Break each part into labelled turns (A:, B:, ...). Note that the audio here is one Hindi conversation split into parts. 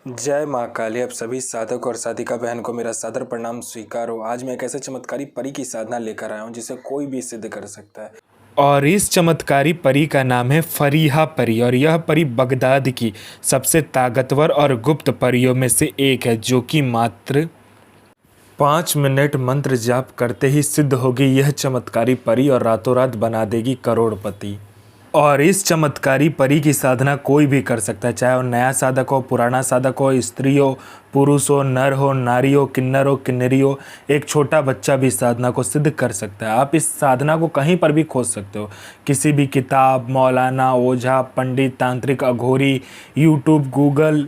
A: जय माँ काली। अब सभी साधक और साधिका बहन को मेरा सादर प्रणाम स्वीकार हो। आज मैं एक ऐसे चमत्कारी परी की साधना लेकर आया हूँ जिसे कोई भी सिद्ध कर सकता है।
B: और इस चमत्कारी परी का नाम है फरीहा परी। और यह परी बगदाद की सबसे ताकतवर और गुप्त परियों में से एक है, जो कि मात्र 5 मिनट मंत्र जाप करते ही सिद्ध होगी यह चमत्कारी परी और रातों रात बना देगी करोड़पति। और इस चमत्कारी परी की साधना कोई भी कर सकता है, चाहे वो नया साधक हो, पुराना साधक हो, स्त्री हो, पुरुष हो, नर हो, नारी हो, किन्नर हो, किन्नरी हो, एक छोटा बच्चा भी साधना को सिद्ध कर सकता है। आप इस साधना को कहीं पर भी खोज सकते हो, किसी भी किताब, मौलाना, ओझा, पंडित, तांत्रिक, अघोरी, यूट्यूब, गूगल,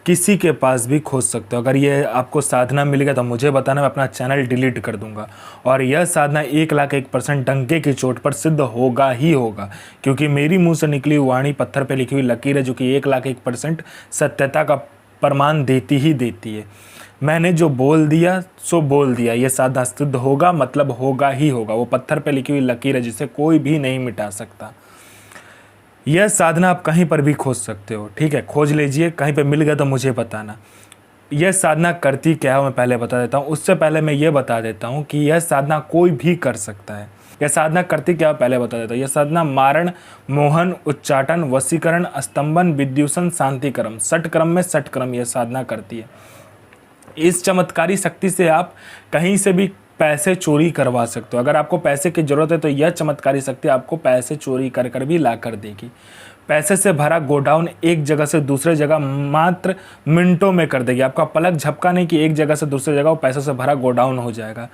B: किसी के पास भी खोज सकते हो। अगर ये आपको साधना मिल गया तो मुझे बताना, मैं अपना चैनल डिलीट कर दूंगा। और यह साधना 1,01% डंके की चोट पर सिद्ध होगा ही होगा, क्योंकि मेरी मुंह से निकली हुई वाणी पत्थर पे लिखी हुई लकीर है, जो कि 1,01% सत्यता का प्रमाण देती ही देती है। मैंने जो बोल दिया सो बोल दिया, ये साधना सिद्ध होगा मतलब होगा ही होगा। वो पत्थर पे लिखी हुई लकीर है जिसे कोई भी नहीं मिटा सकता। यह साधना आप कहीं पर भी खोज सकते हो, ठीक है, खोज लीजिए, कहीं पे मिल गया तो मुझे बताना। यह साधना करती क्या है मैं पहले बता देता हूँ। उससे पहले मैं ये बता देता हूँ कि यह साधना कोई भी कर सकता है। यह साधना करती क्या है पहले बता देता हूँ। यह साधना मारण, मोहन, उच्चाटन, वशीकरण, स्तंभन, विद्युषण, शांतिक्रम, 60 क्रम में 60 क्रम यह साधना करती है। इस चमत्कारी शक्ति से आप कहीं से भी पैसे चोरी करवा सकते हो। अगर आपको पैसे की ज़रूरत है तो यह चमत्कारी शक्ति आपको पैसे चोरी कर कर भी ला कर देगी। पैसे से भरा गोडाउन एक जगह से दूसरे जगह मात्र मिनटों में कर देगी। आपका पलक झपका नहीं कि एक जगह से दूसरी जगह वो पैसों से भरा गोडाउन हो जाएगा।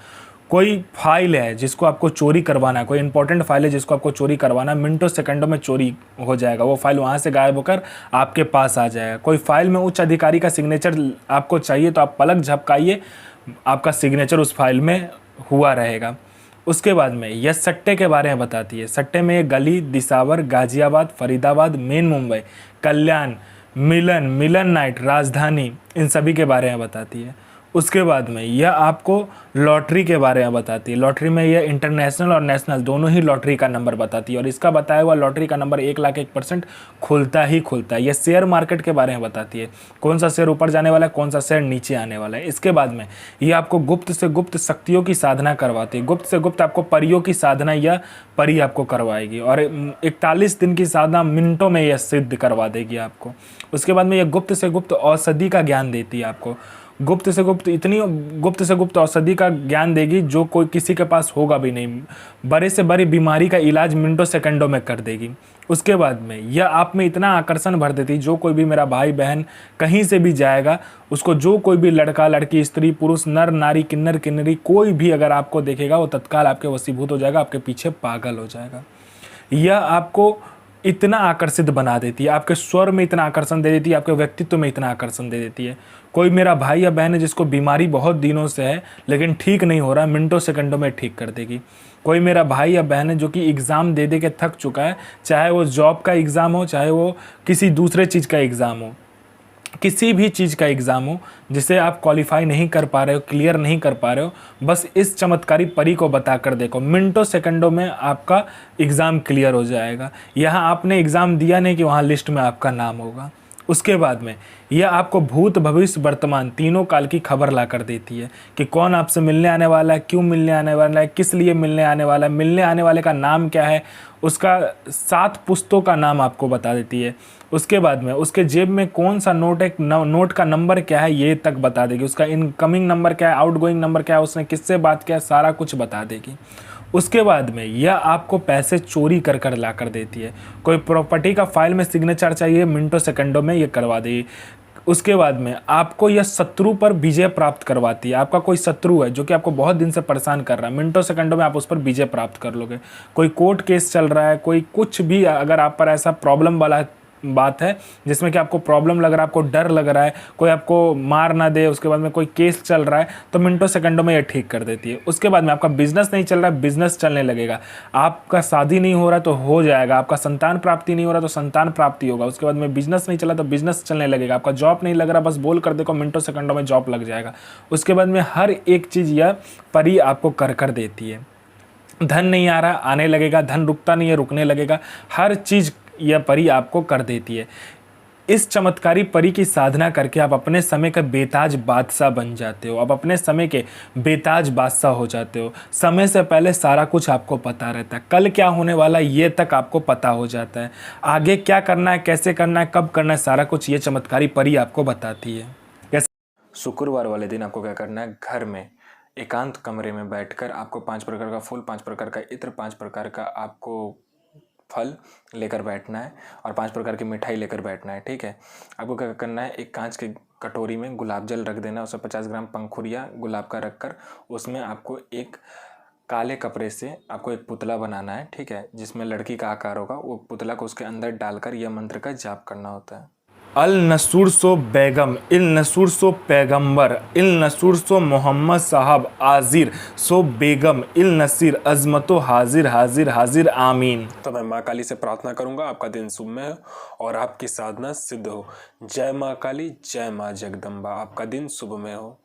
B: कोई फाइल है जिसको आपको चोरी करवाना है, कोई इंपॉर्टेंट फाइल है जिसको आपको चोरी करवाना है, मिनटों सेकंडों में चोरी हो जाएगा। वो फाइल वहाँ से गायब होकर आपके पास आ जाएगा। कोई फाइल में उच्च अधिकारी का सिग्नेचर आपको चाहिए तो आप पलक झपकाइए, आपका सिग्नेचर उस फाइल में हुआ रहेगा। उसके बाद में यह सट्टे के बारे में बताती है। सट्टे में ये गली, दिसावर, गाजियाबाद, फरीदाबाद, मेन मुंबई, कल्याण, मिलन नाइट, राजधानी, इन सभी के बारे में बताती है। उसके बाद में यह आपको लॉटरी के बारे में बताती है। लॉटरी में यह इंटरनेशनल और नेशनल दोनों ही लॉटरी का नंबर बताती है, और इसका बताया हुआ लॉटरी का नंबर 1,01% खुलता ही खुलता है। यह शेयर मार्केट के बारे में बताती है, कौन सा शेयर ऊपर जाने वाला है, कौन सा शेयर नीचे आने वाला है। इसके बाद में यह आपको गुप्त से गुप्त शक्तियों की साधना करवाती है। गुप्त से गुप्त आपको परियों की साधना यह परी आपको करवाएगी, और 41 दिन की साधना मिनटों में यह सिद्ध करवा देगी आपको। उसके बाद में यह गुप्त से गुप्त औषधि का ज्ञान देती है आपको। गुप्त से गुप्त औषधि का ज्ञान देगी जो कोई किसी के पास होगा भी नहीं। बड़े से बड़ी बीमारी का इलाज मिनटों सेकंडों में कर देगी। उसके बाद में यह आप में इतना आकर्षण भर देती, जो कोई भी मेरा भाई बहन कहीं से भी जाएगा, उसको जो कोई भी लड़का लड़की, स्त्री पुरुष, नर नारी, किन्नर किन्नरी, कोई भी अगर आपको देखेगा वो तत्काल आपके वशीभूत हो जाएगा, आपके पीछे पागल हो जाएगा। यह आपको इतना आकर्षित बना देती है, आपके स्वर में इतना आकर्षण दे देती है, आपके व्यक्तित्व में इतना आकर्षण दे देती है। कोई मेरा भाई या बहन है जिसको बीमारी बहुत दिनों से है लेकिन ठीक नहीं हो रहा, मिनटों सेकंडों में ठीक कर देगी। कोई मेरा भाई या बहन है जो कि एग्ज़ाम दे दे के थक चुका है, चाहे वो जॉब का एग्ज़ाम हो, चाहे वो किसी दूसरे चीज़ का एग्ज़ाम हो, किसी भी चीज़ का एग्ज़ाम हो जिसे आप क्वालिफाई नहीं कर पा रहे हो, क्लियर नहीं कर पा रहे हो, बस इस चमत्कारी परी को बता कर देखो, मिनटों सेकंडों में आपका एग्ज़ाम क्लियर हो जाएगा। यहाँ आपने एग्ज़ाम दिया नहीं कि वहाँ लिस्ट में आपका नाम होगा। उसके बाद में यह आपको भूत भविष्य वर्तमान तीनों काल की खबर ला कर देती है कि कौन आपसे मिलने आने वाला है, क्यों मिलने आने वाला है, किस लिए मिलने आने वाला है, मिलने आने वाले का नाम क्या है, उसका 7 पुस्तों का नाम आपको बता देती है। उसके बाद में उसके जेब में कौन सा नोट है, नोट का नंबर क्या है ये तक बता देगी। उसका इनकमिंग नंबर क्या है, आउटगोइंग नंबर क्या है, उसने किससे बात किया, सारा कुछ बता देगी। उसके बाद में यह आपको पैसे चोरी कर कर ला कर देती है। कोई प्रॉपर्टी का फाइल में सिग्नेचर चाहिए, मिनटों सेकंडों में ये करवा देगी। उसके बाद में आपको यह शत्रु पर विजय प्राप्त करवाती है। आपका कोई शत्रु है जो कि आपको बहुत दिन से परेशान कर रहा है, मिनटों सेकंडों में आप उस पर विजय प्राप्त कर लोगे। कोई कोर्ट केस चल रहा है, कोई कुछ भी अगर आप पर ऐसा प्रॉब्लम वाला बात है जिसमें कि आपको प्रॉब्लम लग रहा है, आपको डर लग रहा है, कोई आपको मार ना दे, उसके बाद में कोई केस चल रहा है, तो मिनटों सेकंडों में ये ठीक कर देती है। उसके बाद में आपका बिजनेस नहीं चल रहा है, बिजनेस चलने लगेगा। आपका शादी नहीं हो रहा तो हो जाएगा, आपका संतान प्राप्ति नहीं हो रहा तो संतान प्राप्ति होगा। उसके बाद में बिजनेस नहीं चला तो बिजनेस चलने लगेगा। आपका जॉब नहीं लग रहा, बस बोल कर देखो, मिनटों सेकंडों में जॉब लग जाएगा। उसके बाद में हर एक चीज़ यह परी आपको कर देती है। धन नहीं आ रहा, आने लगेगा, धन रुकता नहीं है, रुकने लगेगा, हर चीज़ यह परी आपको कर देती है। इस चमत्कारी परी की साधना करके आप अपने समय का बेताज बादशाह बन जाते हो। आप अपने समय के बेताज बादशाह हो जाते हो। समय से पहले सारा कुछ आपको पता रहता है। कल क्या होने वाला है ये तक आपको पता हो जाता है। आगे क्या करना है, कैसे करना है, कब करना है, सारा कुछ ये चमत्कारी परी आपको बताती है।
A: शुक्रवार वाले दिन आपको क्या करना है, घर में एकांत कमरे में बैठकर आपको 5 प्रकार का फूल, 5 प्रकार का इत्र, 5 प्रकार का आपको फल लेकर बैठना है और 5 प्रकार की मिठाई लेकर बैठना है। ठीक है, आपको क्या करना है, एक कांच के कटोरी में गुलाब जल रख देना, उसमें 50 ग्राम पंखुड़िया गुलाब का रखकर उसमें आपको एक काले कपड़े से आपको एक पुतला बनाना है। ठीक है, जिसमें लड़की का आकार होगा, वो पुतला को उसके अंदर डालकर यह मंत्र का जाप करना होता है।
B: अल नसूर सो बेगम, इल नसूर सो पैगंबर, इल नसूर सो मोहम्मद साहब आजिर सो बेगम, इल नसीर अजमतो हाजिर हाजिर हाजिर आमीन।
A: तो मैं माँ काली से प्रार्थना करूंगा आपका दिन शुभ में हो और आपकी साधना सिद्ध हो। जय माँ काली, जय माँ जगदम्बा। आपका दिन शुभ में हो।